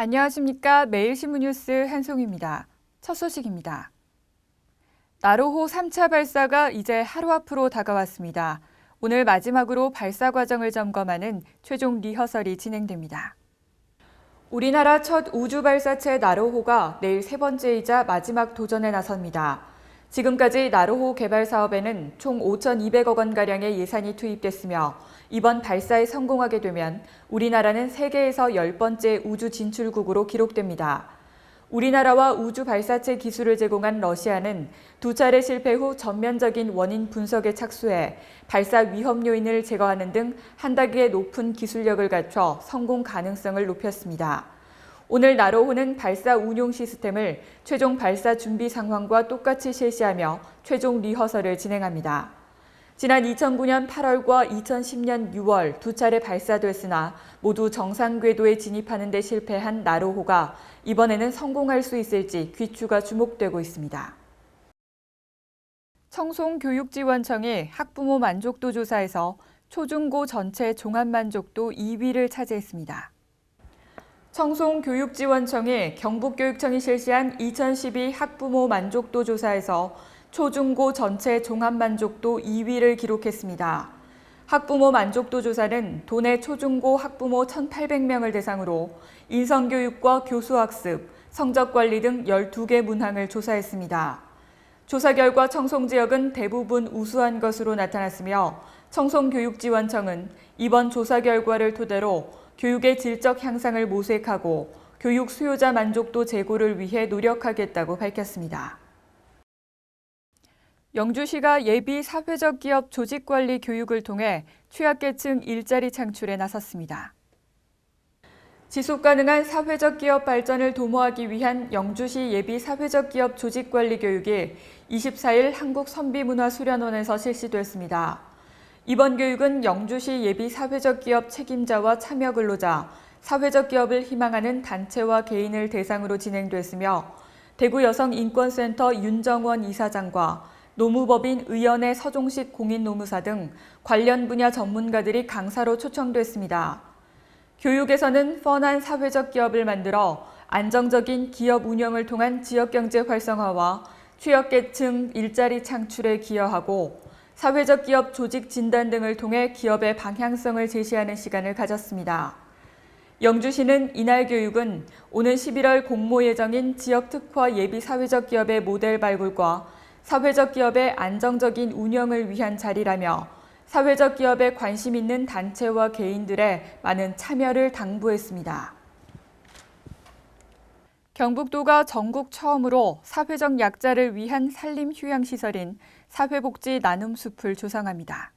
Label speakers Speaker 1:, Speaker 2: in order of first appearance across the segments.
Speaker 1: 안녕하십니까. 매일신문 뉴스 한송입니다. 첫 소식입니다. 나로호 3차 발사가 이제 하루 앞으로 다가왔습니다. 오늘 마지막으로 발사 과정을 점검하는 최종 리허설이 진행됩니다. 우리나라 첫 우주 발사체 나로호가 내일 세 번째이자 마지막 도전에 나섭니다. 지금까지 나로호 개발 사업에는 총 5,200억 원가량의 예산이 투입됐으며 이번 발사에 성공하게 되면 우리나라는 세계에서 10번째 우주 진출국으로 기록됩니다. 우리나라와 우주 발사체 기술을 제공한 러시아는 두 차례 실패 후 전면적인 원인 분석에 착수해 발사 위험 요인을 제거하는 등 한 단계 높은 기술력을 갖춰 성공 가능성을 높였습니다. 오늘 나로호는 발사 운용 시스템을 최종 발사 준비 상황과 똑같이 실시하며 최종 리허설을 진행합니다. 지난 2009년 8월과 2010년 6월 두 차례 발사됐으나 모두 정상 궤도에 진입하는 데 실패한 나로호가 이번에는 성공할 수 있을지 귀추가 주목되고 있습니다. 청송교육지원청이 학부모 만족도 조사에서 초중고 전체 종합 만족도 2위를 차지했습니다. 청송교육지원청이 경북교육청이 실시한 2012 학부모 만족도 조사에서 초중고 전체 종합 만족도 2위를 기록했습니다. 학부모 만족도 조사는 도내 초중고 학부모 1,800명을 대상으로 인성교육과 교수학습, 성적관리 등 12개 문항을 조사했습니다. 조사 결과 청송 지역은 대부분 우수한 것으로 나타났으며 청송교육지원청은 이번 조사 결과를 토대로 교육의 질적 향상을 모색하고 교육 수요자 만족도 제고를 위해 노력하겠다고 밝혔습니다. 영주시가 예비 사회적 기업 조직관리 교육을 통해 취약계층 일자리 창출에 나섰습니다. 지속가능한 사회적 기업 발전을 도모하기 위한 영주시 예비 사회적 기업 조직관리 교육이 24일 한국선비문화수련원에서 실시됐습니다. 이번 교육은 영주시 예비 사회적 기업 책임자와 참여 근로자, 사회적 기업을 희망하는 단체와 개인을 대상으로 진행됐으며 대구여성인권센터 윤정원 이사장과 노무법인 의연의 서종식 공인노무사 등 관련 분야 전문가들이 강사로 초청됐습니다. 교육에서는 펀한 사회적 기업을 만들어 안정적인 기업 운영을 통한 지역경제 활성화와 취약계층 일자리 창출에 기여하고 사회적 기업 조직 진단 등을 통해 기업의 방향성을 제시하는 시간을 가졌습니다. 영주시는 이날 교육은 오는 11월 공모 예정인 지역특화 예비 사회적 기업의 모델 발굴과 사회적 기업의 안정적인 운영을 위한 자리라며 사회적 기업에 관심 있는 단체와 개인들의 많은 참여를 당부했습니다. 경북도가 전국 처음으로 사회적 약자를 위한 산림휴양시설인 사회복지 나눔숲을 조성합니다.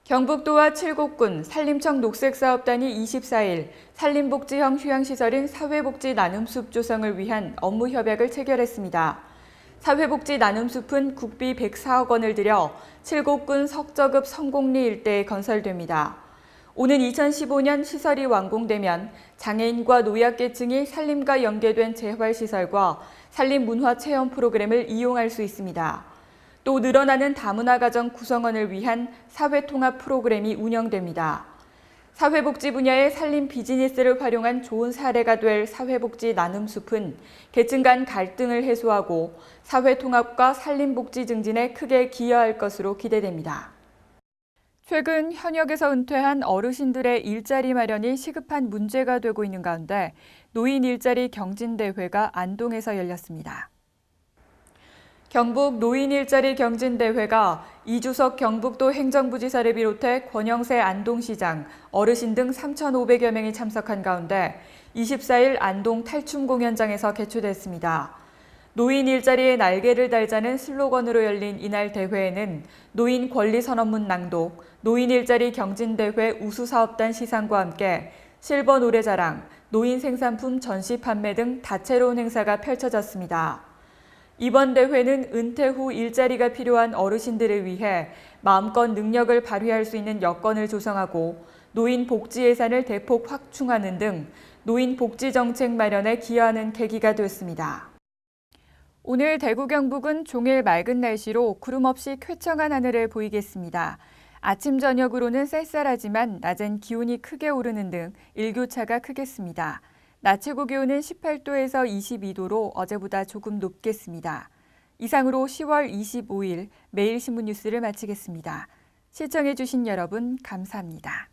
Speaker 1: 경북도와 칠곡군 산림청 녹색사업단이 24일 산림복지형 휴양시설인 사회복지 나눔숲 조성을 위한 업무 협약을 체결했습니다. 사회복지 나눔숲은 국비 104억 원을 들여 칠곡군 석저급 성곡리 일대에 건설됩니다. 오는 2015년 시설이 완공되면 장애인과 노약계층이 산림과 연계된 재활시설과 산림문화체험 프로그램을 이용할 수 있습니다. 또 늘어나는 다문화 가정 구성원을 위한 사회통합 프로그램이 운영됩니다. 사회복지 분야의 산림 비즈니스를 활용한 좋은 사례가 될 사회복지 나눔숲은 계층 간 갈등을 해소하고 사회통합과 산림복지 증진에 크게 기여할 것으로 기대됩니다. 최근 현역에서 은퇴한 어르신들의 일자리 마련이 시급한 문제가 되고 있는 가운데 노인 일자리 경진대회가 안동에서 열렸습니다. 경북 노인 일자리 경진대회가 이주석 경북도 행정부지사를 비롯해 권영세 안동시장, 어르신 등 3,500여 명이 참석한 가운데 24일 안동 탈춤 공연장에서 개최됐습니다. 노인 일자리에 날개를 달자는 슬로건으로 열린 이날 대회에는 노인 권리 선언문 낭독, 노인 일자리 경진대회 우수사업단 시상과 함께 실버 노래자랑, 노인 생산품 전시 판매 등 다채로운 행사가 펼쳐졌습니다. 이번 대회는 은퇴 후 일자리가 필요한 어르신들을 위해 마음껏 능력을 발휘할 수 있는 여건을 조성하고 노인 복지 예산을 대폭 확충하는 등 노인 복지 정책 마련에 기여하는 계기가 됐습니다. 오늘 대구 경북은 종일 맑은 날씨로 구름 없이 쾌청한 하늘을 보이겠습니다. 아침 저녁으로는 쌀쌀하지만 낮엔 기온이 크게 오르는 등 일교차가 크겠습니다. 낮 최고 기온은 18도에서 22도로 어제보다 조금 높겠습니다. 이상으로 10월 25일 매일신문 뉴스를 마치겠습니다. 시청해주신 여러분 감사합니다.